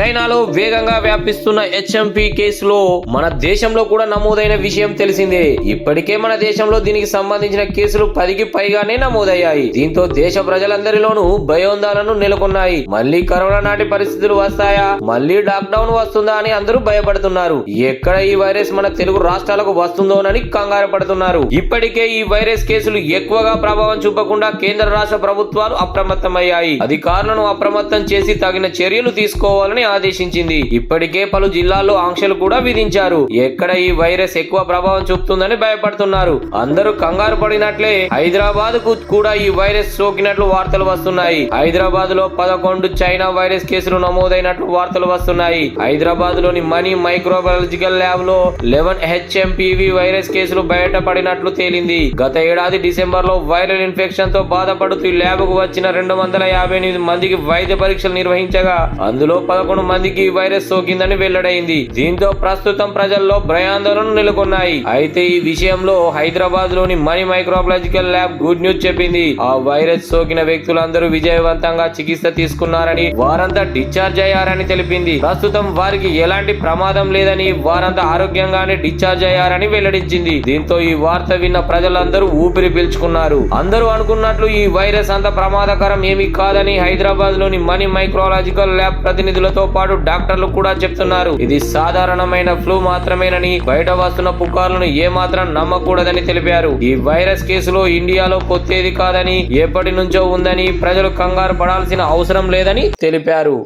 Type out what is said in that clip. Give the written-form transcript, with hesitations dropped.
చైనాలో వేగంగా వ్యాపిస్తున్న హెచ్ఎంపీ కేసులో మన దేశంలో కూడా నమోదైన విషయం తెలిసిందే. ఇప్పటికే మన దేశంలో దీనికి సంబంధించిన కేసులు 10కి పైగానే నమోదయ్యాయి. దీంతో దేశ ప్రజలందరిలోనూ భయోందాలను నెలకొన్నాయి. మళ్లీ కరోనా నాటి పరిస్థితులు వస్తాయా, మళ్లీ లాక్ డౌన్ వస్తుందా అని అందరూ భయపడుతున్నారు. ఎక్కడ ఈ వైరస్ మన తెలుగు రాష్ట్రాలకు వస్తుందోనని కంగారు పడుతున్నారు. ఇప్పటికే ఈ వైరస్ కేసులు ఎక్కువగా ప్రభావం చూపకుండా కేంద్ర రాష్ట్ర ప్రభుత్వాలు అప్రమత్తమయ్యాయి. అధికారులను అప్రమత్తం చేసి తగిన చర్యలు తీసుకోవాలని ఆదేశించింది. ఇప్పటికే పలు జిల్లాల్లో ఆంక్షలు కూడా విధించారు. ఎక్కడ ఈ వైరస్ ఎక్కువ ప్రభావం చూపుతుందని భయపడుతున్నారు. అందరూ కంగారు పడినట్లే హైదరాబాద్ కు కూడా ఈ వైరస్ సోకినట్లు వార్తలు వస్తున్నాయి. హైదరాబాద్ లో 11 చైనా వైరస్ కేసులు నమోదైనట్లు వార్తలు వస్తున్నాయి. హైదరాబాద్ లోని మనీ మైక్రోబయాలజికల్ ల్యాబ్ లో 11 హెచ్ఎంపీవీ వైరస్ కేసులు బయటపడినట్లు తేలింది. గత ఏడాది డిసెంబర్ లో వైరల్ ఇన్ఫెక్షన్ తో బాధపడుతూ ఈ ల్యాబ్ కు వచ్చిన 258 మందికి వైద్య పరీక్షలు నిర్వహించగా అందులో 11 మందికి వైరస్ సోకిందని వెల్లడైంది. దీంతో ప్రస్తుతం ప్రజల్లో భయాందోళనలు నెలకొన్నాయి. అయితే ఈ విషయంలో హైదరాబాద్ లోని money microbiological lab good news చెప్పింది. ఆ వైరస్ సోకిన వ్యక్తులందరూ విజయవంతంగా చికిత్స తీసుకున్నారని, వారంతా డిశ్చార్జ్ అయ్యారని తెలిపింది. ప్రస్తుతం వారికి ఎలాంటి ప్రమాదం లేదని, వారంతా ఆరోగ్యంగానే డిశ్చార్జ్ అయ్యారని వెల్లడించింది. దీంతో ఈ వార్త విన్న ప్రజలందరూ ఊపిరి పీల్చుకున్నారు. అందరూ అనుకున్నట్లు ఈ వైరస్ అంత ప్రమాదకరం ఏమీ కాదని హైదరాబాద్ లోని మనీ మైక్రోలాజికల్ ల్యాబ్ ప్రతినిధులతో పాటు డాక్టర్లు కూడా చెప్తున్నారు. ఇది సాధారణమైన ఫ్లూ మాత్రమేనని, బయట వస్తున్న పుకార్లను ఏమాత్రం నమ్మకూడదని తెలిపారు. ఈ వైరస్ కేసులో ఇండియాలో కొత్తేది కాదని, ఎప్పటి నుంచో ఉందని, ప్రజలు కంగారు పడాల్సిన అవసరం లేదని తెలిపారు.